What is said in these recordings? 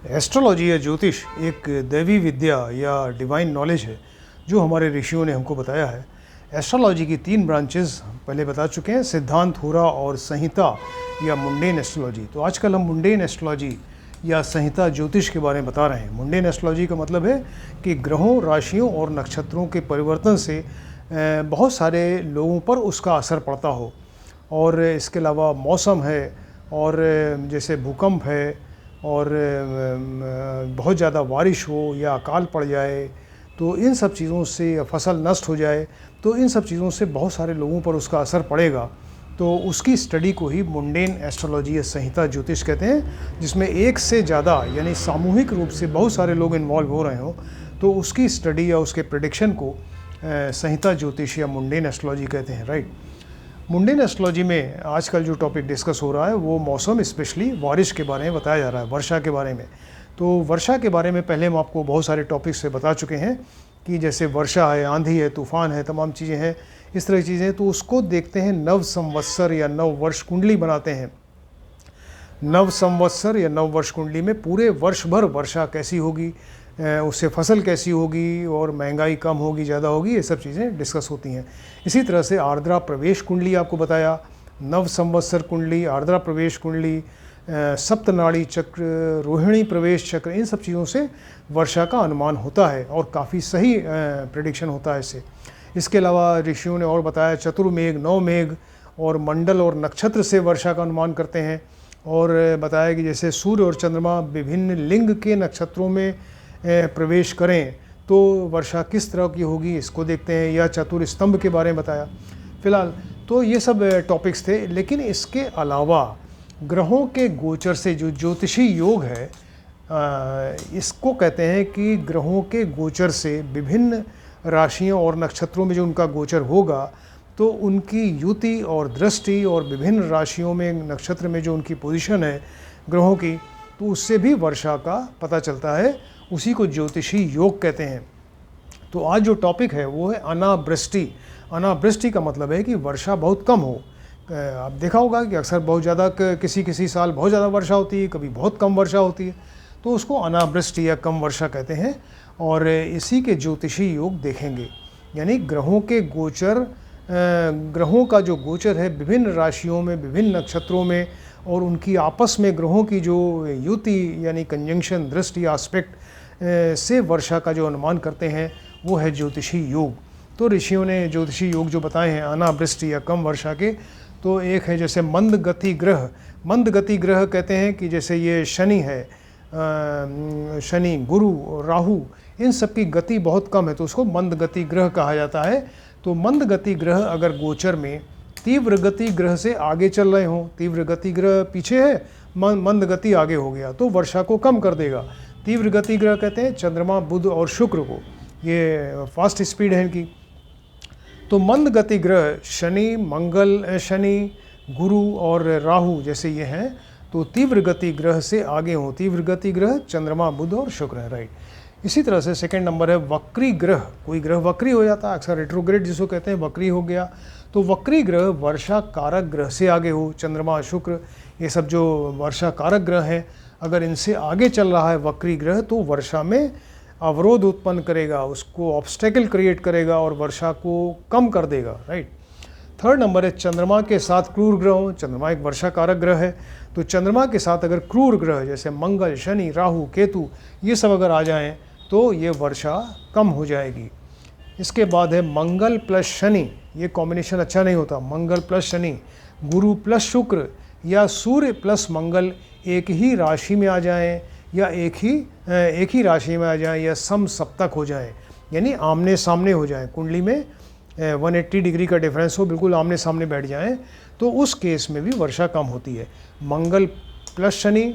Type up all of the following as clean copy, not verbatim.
Astrology या ज्योतिष एक दैवी विद्या या डिवाइन नॉलेज है जो हमारे ऋषियों ने हमको बताया है। एस्ट्रोलॉजी की 3 ब्रांचेस पहले बता चुके हैं, सिद्धांत, हुरा और संहिता या मुंडेन एस्ट्रोलॉजी। तो आजकल हम मुंडेन एस्ट्रोलॉजी या संहिता ज्योतिष के बारे में बता रहे हैं। मुंडेन एस्ट्रोलॉजी का मतलब है कि ग्रहों, राशियों और नक्षत्रों के परिवर्तन से बहुत सारे लोगों पर उसका असर पड़ता हो। और इसके अलावा मौसम है, और जैसे भूकंप है, और बहुत ज़्यादा बारिश हो या अकाल पड़ जाए तो इन सब चीज़ों से, या फसल नष्ट हो जाए तो इन सब चीज़ों से बहुत सारे लोगों पर उसका असर पड़ेगा। तो उसकी स्टडी को ही मुंडेन एस्ट्रोलॉजी या संहिता ज्योतिष कहते हैं, जिसमें एक से ज़्यादा यानी सामूहिक रूप से बहुत सारे लोग इन्वॉल्व हो रहे हों। तो उसकी स्टडी या उसके प्रेडिक्शन को संहिता ज्योतिष या मुंडेन एस्ट्रोलॉजी कहते हैं, राइट। मुंडेन एस्ट्रोलॉजी में आजकल जो टॉपिक डिस्कस हो रहा है वो मौसम, स्पेशली बारिश के बारे में बताया जा रहा है, वर्षा के बारे में। तो वर्षा के बारे में पहले हम आपको बहुत सारे टॉपिक्स से बता चुके हैं कि जैसे वर्षा है, आंधी है, तूफान है, तमाम चीज़ें हैं, इस तरह की चीज़ें। तो उसको देखते हैं, नव संवत्सर या नव वर्ष कुंडली बनाते हैं। नव संवत्सर या नव वर्ष कुंडली में पूरे वर्ष भर वर्षा कैसी होगी, उससे फसल कैसी होगी, और महंगाई कम होगी, ज़्यादा होगी, ये सब चीज़ें डिस्कस होती हैं। इसी तरह से आर्द्रा प्रवेश कुंडली आपको बताया, नव संवत्सर कुंडली, आर्द्रा प्रवेश कुंडली, सप्तनाड़ी चक्र, रोहिणी प्रवेश चक्र, इन सब चीज़ों से वर्षा का अनुमान होता है और काफ़ी सही प्रेडिक्शन होता है इससे। इसके अलावा ऋषियों ने और बताया चतुर्मेघ, नवमेघ और मंडल और नक्षत्र से वर्षा का अनुमान करते हैं। और बताया कि जैसे सूर्य और चंद्रमा विभिन्न लिंग के नक्षत्रों में प्रवेश करें तो वर्षा किस तरह की होगी, इसको देखते हैं। या चतुर स्तंभ के बारे में बताया। फिलहाल तो ये सब टॉपिक्स थे, लेकिन इसके अलावा ग्रहों के गोचर से जो ज्योतिषी योग है, इसको कहते हैं कि ग्रहों के गोचर से विभिन्न राशियों और नक्षत्रों में जो उनका गोचर होगा तो उनकी युति और दृष्टि, और विभिन्न राशियों में, नक्षत्र में जो उनकी पोजीशन है ग्रहों की, तो उससे भी वर्षा का पता चलता है। उसी को ज्योतिषी योग कहते हैं। तो आज जो टॉपिक है वो है अनावृष्टि। अनावृष्टि का मतलब है कि वर्षा बहुत कम हो। आप देखा होगा कि अक्सर बहुत ज़्यादा किसी साल बहुत ज़्यादा वर्षा होती है, कभी बहुत कम वर्षा होती है, तो उसको अनावृष्टि या कम वर्षा कहते हैं। और इसी के ज्योतिषी योग देखेंगे, यानी ग्रहों के गोचर, ग्रहों का जो गोचर है विभिन्न राशियों में, विभिन्न नक्षत्रों में, और उनकी आपस में ग्रहों की जो युति यानी कंजंक्शन, दृष्टि, एस्पेक्ट से वर्षा का जो अनुमान करते हैं वो है ज्योतिषी योग। तो ऋषियों ने ज्योतिषी योग जो बताए हैं अनावृष्टि या कम वर्षा के, तो एक है जैसे मंद गति ग्रह। मंद गति ग्रह कहते हैं कि जैसे ये शनि है, शनि, गुरु और राहु, इन सब की गति बहुत कम है तो उसको मंद गति ग्रह कहा जाता है। तो मंद गति ग्रह अगर गोचर में तीव्र गति ग्रह से आगे चल रहे हों, तीव्र गति ग्रह पीछे है, मंद गति आगे हो गया, तो वर्षा को कम कर देगा। तीव्र गति ग्रह कहते हैं चंद्रमा, बुध और शुक्र को, ये फास्ट स्पीड है इनकी। तो मंद गति ग्रह शनि, मंगल, शनि, गुरु और राहु जैसे ये हैं, तो तीव्र गति ग्रह से आगे हों। तीव्र गति ग्रह चंद्रमा, बुध और शुक्र है, राइट। इसी तरह से सेकंड नंबर है वक्री ग्रह। कोई ग्रह वक्री हो जाता है, अक्सर रेट्रोग्रेड जिसको कहते हैं, वक्री हो गया। तो वक्री ग्रह वर्षा कारक ग्रह से आगे हो, चंद्रमा, शुक्र, ये सब जो वर्षा कारक ग्रह हैं, अगर इनसे आगे चल रहा है वक्री ग्रह तो वर्षा में अवरोध उत्पन्न करेगा, उसको ऑब्स्टेकल क्रिएट करेगा और वर्षा को कम कर देगा, राइट। थर्ड नंबर है चंद्रमा के साथ क्रूर ग्रह हो। चंद्रमा एक वर्षा कारक ग्रह है, तो चंद्रमा के साथ अगर क्रूर ग्रह जैसे मंगल, शनि, राहु, केतु, ये सब अगर आ जाएं तो ये वर्षा कम हो जाएगी। इसके बाद है मंगल प्लस शनि, ये कॉम्बिनेशन अच्छा नहीं होता। मंगल प्लस शनि, गुरु प्लस शुक्र या सूर्य प्लस मंगल एक ही राशि में आ जाएं, या एक ही राशि में आ जाएं, या समसप्तक हो जाएं, यानी आमने सामने हो जाएं। कुंडली में 180 डिग्री का डिफरेंस हो, बिल्कुल आमने सामने बैठ जाएं, तो उस केस में भी वर्षा कम होती है। मंगल प्लस शनि,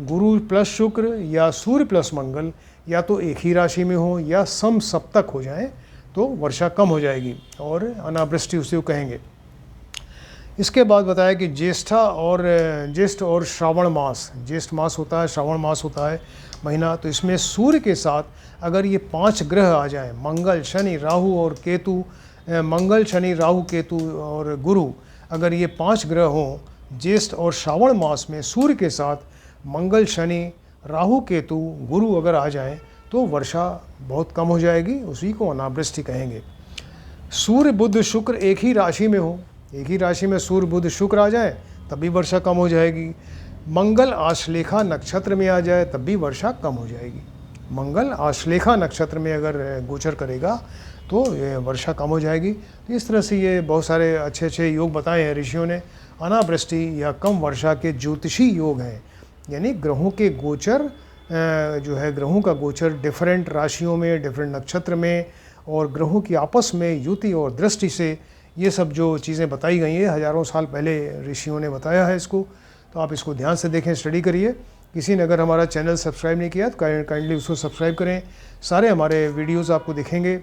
गुरु प्लस शुक्र या सूर्य प्लस मंगल, या तो एक ही राशि में हो या समसप्तक हो जाएं, तो वर्षा कम हो जाएगी और अनावृष्टि उसे कहेंगे। इसके बाद बताया कि ज्येष्ठ और श्रावण मास, ज्येष्ठ मास होता है, श्रावण मास होता है महीना, तो इसमें सूर्य के साथ अगर ये 5 ग्रह आ जाएं, मंगल, शनि, राहु और केतु, मंगल, शनि, राहु, केतु और गुरु, अगर ये 5 ग्रह हों ज्येष्ठ और श्रावण मास में सूर्य के साथ मंगल, शनि, राहु केतु गुरु अगर आ जाएं तो वर्षा बहुत कम हो जाएगी, उसी को अनावृष्टि कहेंगे। सूर्य बुध शुक्र एक ही राशि में हो, एक ही राशि में सूर्य बुध शुक्र आ जाए तब भी वर्षा कम हो जाएगी। मंगल आश्लेषा नक्षत्र में आ जाए तब भी वर्षा कम हो जाएगी। मंगल आश्लेषा नक्षत्र में अगर गोचर करेगा तो ये वर्षा कम हो जाएगी। तो इस तरह से ये बहुत सारे अच्छे अच्छे योग बताए हैं ऋषियों ने। अनावृष्टि या कम वर्षा के ज्योतिषी योग हैं, यानी ग्रहों के गोचर जो है, ग्रहों का गोचर डिफरेंट राशियों में, डिफरेंट नक्षत्र में, और ग्रहों की आपस में युति और दृष्टि से ये सब जो चीज़ें बताई गई हैं, हज़ारों साल पहले ऋषियों ने बताया है इसको। तो आप इसको ध्यान से देखें, स्टडी करिए। किसी ने अगर हमारा चैनल सब्सक्राइब नहीं किया तो काइंडली उसको सब्सक्राइब करें। सारे हमारे वीडियोस आपको दिखेंगे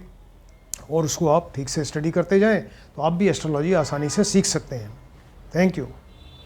और उसको आप ठीक से स्टडी करते जाएं तो आप भी एस्ट्रोलॉजी आसानी से सीख सकते हैं। Thank you.